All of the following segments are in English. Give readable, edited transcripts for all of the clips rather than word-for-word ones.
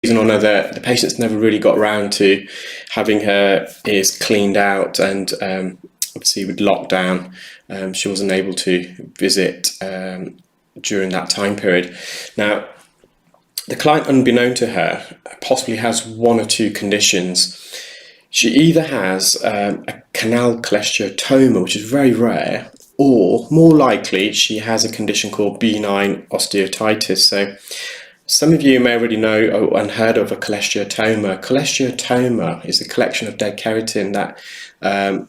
reason or another, the patient's never really got around to having her ears cleaned out, and obviously with lockdown, she wasn't able to visit during that time period. Now, the client, unbeknown to her, possibly has one or two conditions. She either has a canal cholesteatoma, which is very rare, or more likely she has a condition called benign osteotitis. So some of you may already know and heard of a cholesteatoma. Cholesteatoma is a collection of dead keratin that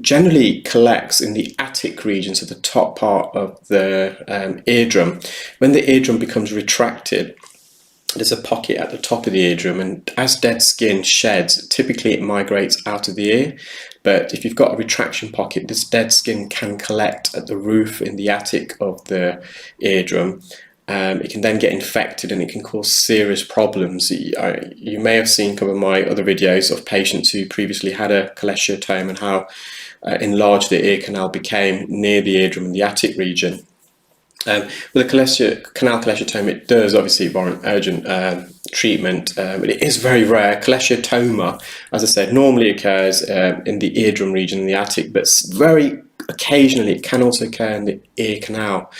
generally collects in the attic region, so the top part of the eardrum. When the eardrum becomes retracted, there's a pocket at the top of the eardrum, and as dead skin sheds, typically it migrates out of the ear. But if you've got a retraction pocket, this dead skin can collect at the roof in the attic of the eardrum. It can then get infected and it can cause serious problems. You may have seen some of my other videos of patients who previously had a cholesteatoma and how enlarged the ear canal became near the eardrum in the attic region. With a canal cholesteatoma, it does obviously warrant urgent treatment, but it is very rare. Cholesteatoma, as I said, normally occurs in the eardrum region in the attic, but very occasionally it can also occur in the ear canal.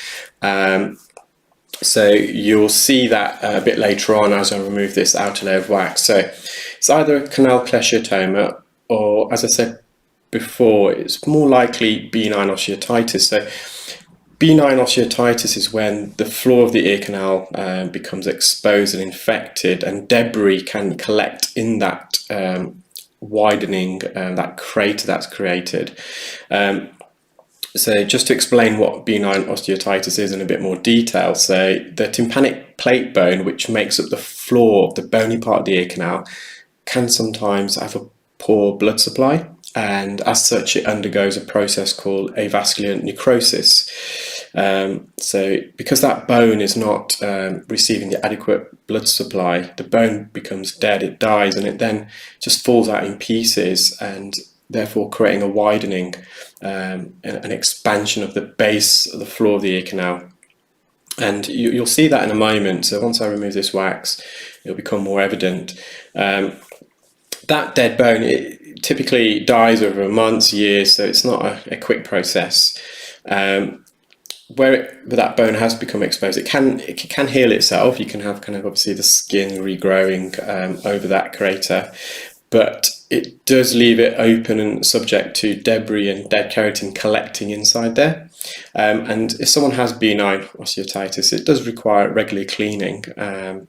So you'll see that a bit later on as I remove this outer layer of wax. So it's either a canal cholesteatoma, or, as I said before, it's more likely benign osteotitis. So benign osteotitis is when the floor of the ear canal becomes exposed and infected, and debris can collect in that widening, that crater that's created. So just to explain what benign osteotitis is in a bit more detail, so the tympanic plate bone, which makes up the floor of the bony part of the ear canal, can sometimes have a poor blood supply, and as such it undergoes a process called avascular necrosis. So because that bone is not receiving the adequate blood supply, the bone becomes dead, it dies, and it then just falls out in pieces, and therefore creating a widening, an expansion of the base of the floor of the ear canal. And you'll see that in a moment. So once I remove this wax, it'll become more evident. That dead bone, it typically dies over months, years, so it's not a quick process. Where that bone has become exposed, it can heal itself. You can have kind of obviously the skin regrowing over that crater, but it does leave it open and subject to debris and dead keratin collecting inside there. And if someone has benign osteotitis, it does require regular cleaning. And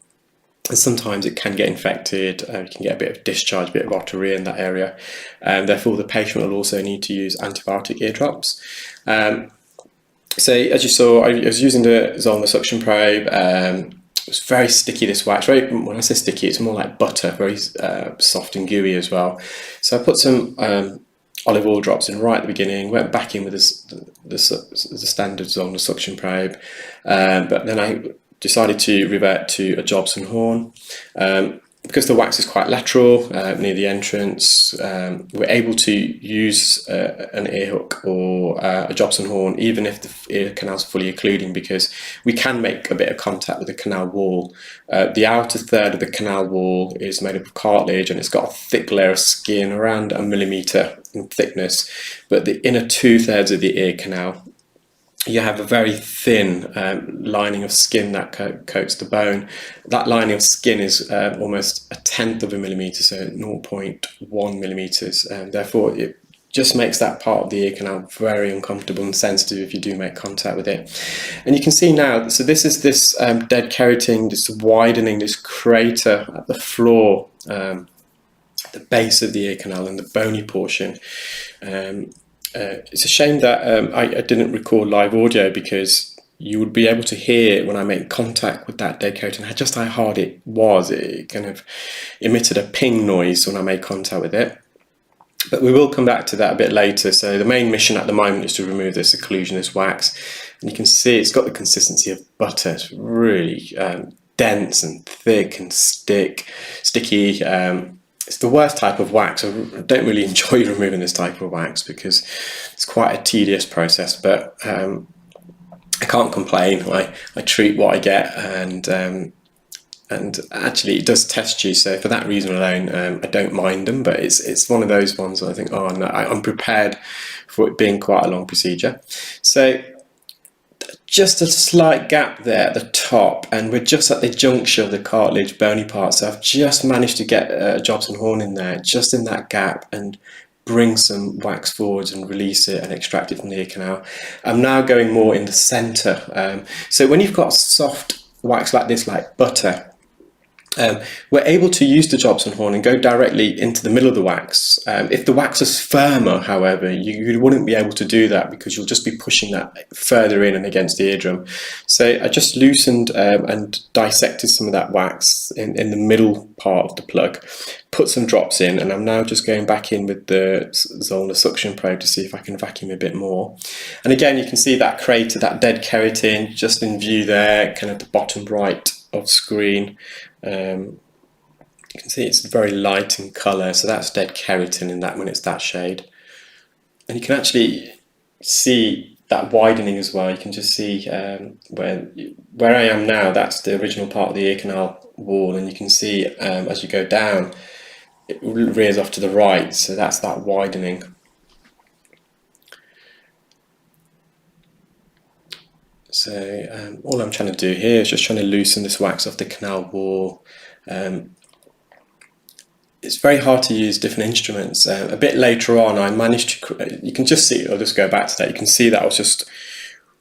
sometimes it can get infected, you can get a bit of discharge, a bit of otorrhea in that area, and therefore the patient will also need to use antibiotic ear drops. So as you saw, I was using the Zolner suction probe. It was very sticky, this wax. When I say sticky, it's more like butter, very soft and gooey as well. So I put some olive oil drops in right at the beginning, went back in with the standard Zolner suction probe, but then I decided to revert to a Jobson horn. Because the wax is quite lateral near the entrance, we're able to use an ear hook or a Jobson horn even if the ear canal is fully occluding, because we can make a bit of contact with the canal wall. The outer third of the canal wall is made up of cartilage, and it's got a thick layer of skin around 1 millimeter in thickness, but the inner 2/3 of the ear canal, you have a very thin lining of skin that coats the bone. That lining of skin is almost 1/10 of a millimeter, so 0.1 millimeters, and therefore it just makes that part of the ear canal very uncomfortable and sensitive if you do make contact with it. And you can see now, so this is this dead keratin, this widening, this crater at the floor, the base of the ear canal and the bony portion. It's a shame that I didn't record live audio, because you would be able to hear when I make contact with that dead keratin just how hard it was. It kind of emitted a ping noise when I made contact with it. But we will come back to that a bit later. So the main mission at the moment is to remove this occlusion, this wax. And you can see it's got the consistency of butter. It's really dense and thick and sticky. It's the worst type of wax. I don't really enjoy removing this type of wax because it's quite a tedious process, but I can't complain. I treat what I get, and and actually it does test you, so for that reason alone, I don't mind them. But it's one of those ones that I think, oh no, I'm prepared for it being quite a long procedure. So just a slight gap there at the top, and we're just at the juncture of the cartilage bony part, so I've just managed to get a Jobson horn in there, just in that gap, and bring some wax forwards and release it and extract it from the ear canal. I'm now going more in the center. So when you've got soft wax like this, like butter, we're able to use the Jobson horn and go directly into the middle of the wax. If the wax is firmer, however, you wouldn't be able to do that because you'll just be pushing that further in and against the eardrum. So I just loosened and dissected some of that wax in the middle part of the plug, put some drops in, and I'm now just going back in with the Zollner suction probe to see if I can vacuum a bit more. And again, you can see that crater, that dead keratin, just in view there, kind of the bottom right of screen. You can see it's very light in colour, so that's dead keratin in that when it's that shade. And you can actually see that widening as well. You can just see where I am now, that's the original part of the ear canal wall, and you can see as you go down, it rears off to the right, so that's that widening. So all I'm trying to do here is just trying to loosen this wax off the canal wall. It's very hard to use different instruments. A bit later on I managed to, you can just see, I'll just go back to that, you can see that I was just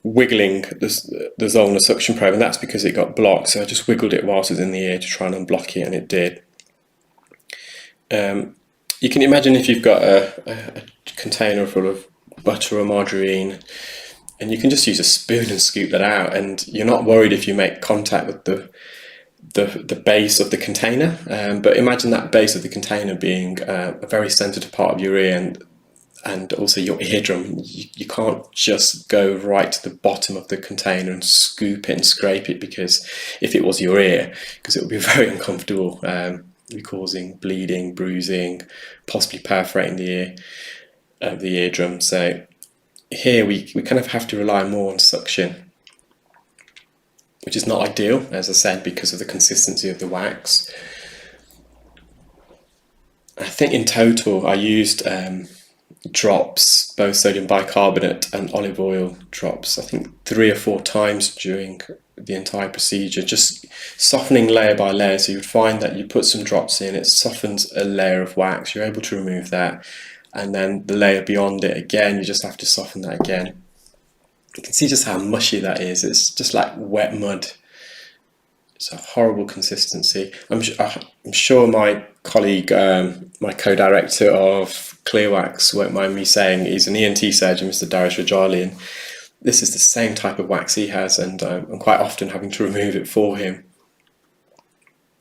wiggling the Zollner suction probe, and that's because it got blocked, so I just wiggled it whilst it was in the ear to try and unblock it, and it did. You can imagine if you've got a container full of butter or margarine, and you can just use a spoon and scoop that out, and you're not worried if you make contact with the base of the container. But imagine that base of the container being a very sensitive part of your ear, and also your eardrum. You can't just go right to the bottom of the container and scoop it and scrape it, because if it was your ear, because it would be very uncomfortable, be causing bleeding, bruising, possibly perforating the eardrum. So here we kind of have to rely more on suction, which is not ideal, as I said, because of the consistency of the wax. I think in total I used drops, both sodium bicarbonate and olive oil drops, I think 3 or 4 times during the entire procedure, just softening layer by layer. So you'd find that you put some drops in, it softens a layer of wax, you're able to remove that, and then the layer beyond it again, you just have to soften that again. You can see just how mushy that is. It's just like wet mud. It's a horrible consistency. I'm sure my colleague, my co-director of Clearwax, won't mind me saying, he's an ENT surgeon, Mr. Darius Rajali, and this is the same type of wax he has, and I'm quite often having to remove it for him.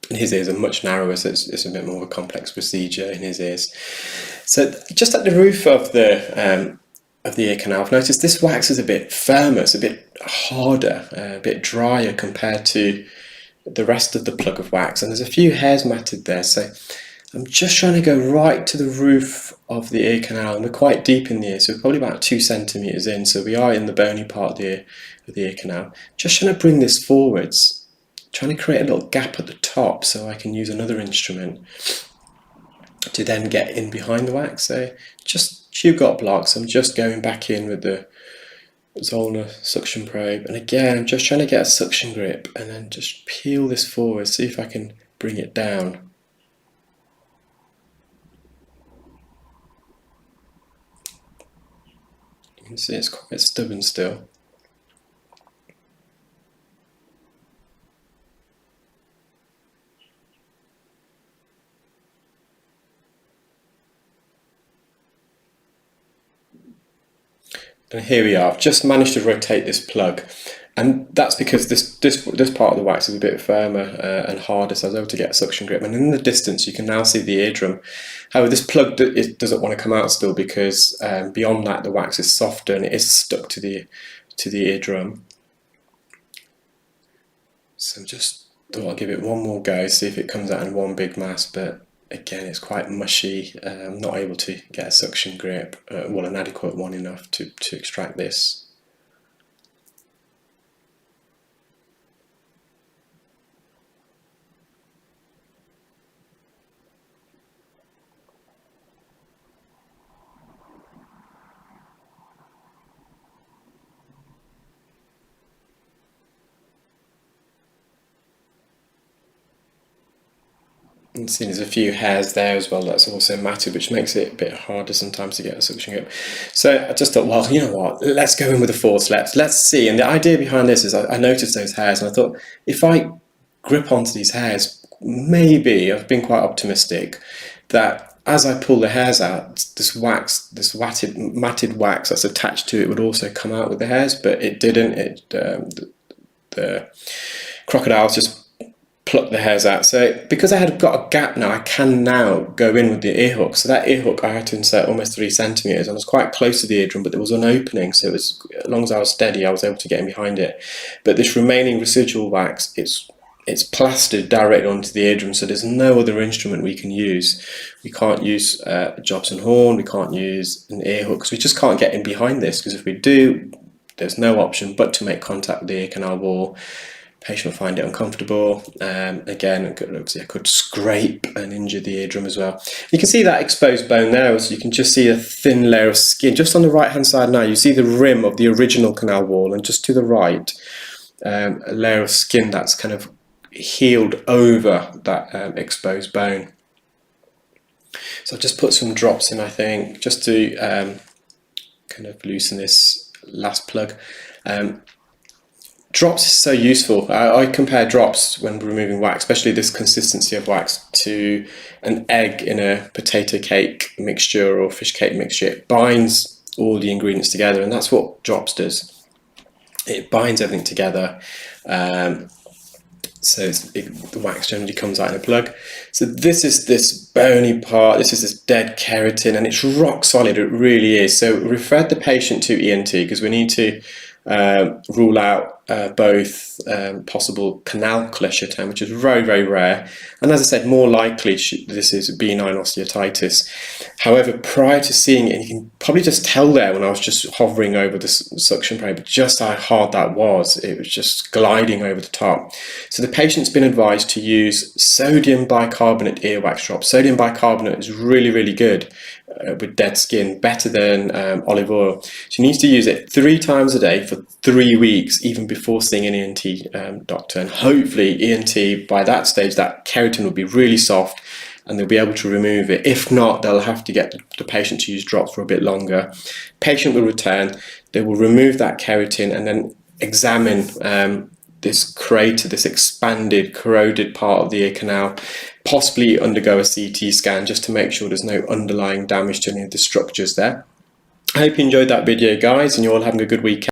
And his ears are much narrower, so it's a bit more of a complex procedure in his ears. So just at the roof of the ear canal, I've noticed this wax is a bit firmer, it's a bit harder, a bit drier compared to the rest of the plug of wax, and there's a few hairs matted there. So I'm just trying to go right to the roof of the ear canal, and we're quite deep in the ear, so we're probably about 2 centimeters in, so we are in the bony part of the ear canal. Just trying to bring this forwards, trying to create a little gap at the top so I can use another instrument to then get in behind the wax. So just tube got blocked, so I'm just going back in with the Zollner suction probe, and again I'm just trying to get a suction grip and then just peel this forward, see if I can bring it down. You can see it's quite stubborn still. And here we are. I've just managed to rotate this plug, and that's because this part of the wax is a bit firmer and harder, so I was able to get a suction grip. And in the distance you can now see the eardrum. However, this plug doesn't want to come out still, because beyond that the wax is softer and it is stuck to the eardrum. So just thought I'll give it one more go, see if it comes out in one big mass, but again it's quite mushy. I'm not able to get a suction grip, well, an adequate one enough to extract this. And see, there's a few hairs there as well that's also matted, which makes it a bit harder sometimes to get a suction grip. So I just thought, well, you know what, let's go in with the force. Let's see. And the idea behind this is I noticed those hairs and I thought, if I grip onto these hairs, maybe, I've been quite optimistic, that as I pull the hairs out, this wax, this matted wax that's attached to it would also come out with the hairs, but it didn't. The crocodiles just pluck the hairs out. So because I had got a gap now, I can now go in with the ear hook. So that ear hook I had to insert almost 3 centimeters. I was quite close to the eardrum, but there was an opening, so it was, as long as I was steady, I was able to get in behind it. But this remaining residual wax, it's plastered directly onto the eardrum, so there's no other instrument we can use. We can't use a Jobson horn, we can't use an ear hook, because we just can't get in behind this, because if we do, there's no option but to make contact with the ear canal wall. Patient will find it uncomfortable. Again, I could scrape and injure the eardrum as well. You can see that exposed bone there, so you can just see a thin layer of skin. Just on the right hand side now, you see the rim of the original canal wall, and just to the right, a layer of skin that's kind of healed over that exposed bone. So I've just put some drops in, I think, just to kind of loosen this last plug. Drops is so useful. I compare drops when removing wax, especially this consistency of wax, to an egg in a potato cake mixture or fish cake mixture. It binds all the ingredients together, and that's what drops does. It binds everything together. So the wax generally comes out in a plug. So this is this bony part, this is this dead keratin, and it's rock solid, it really is. So refer the patient to ENT, because we need to rule out both possible canal cholesterol, which is very, very rare, and as I said, more likely this is benign osteotitis. However, prior to seeing it, and you can probably just tell there when I was just hovering over the suction probe just how hard that was. It was just gliding over the top. So the patient's been advised to use sodium bicarbonate earwax drops. Sodium bicarbonate is really, really good with dead skin, better than olive oil. She needs to use it 3 times a day for 3 weeks, even before seeing an ENT doctor. And hopefully ENT, by that stage, that keratin will be really soft and they'll be able to remove it. If not, they'll have to get the patient to use drops for a bit longer. Patient will return, they will remove that keratin and then examine this crater, this expanded, corroded part of the ear canal, possibly undergo a CT scan just to make sure there's no underlying damage to any of the structures there. I hope you enjoyed that video, guys, and you're all having a good weekend.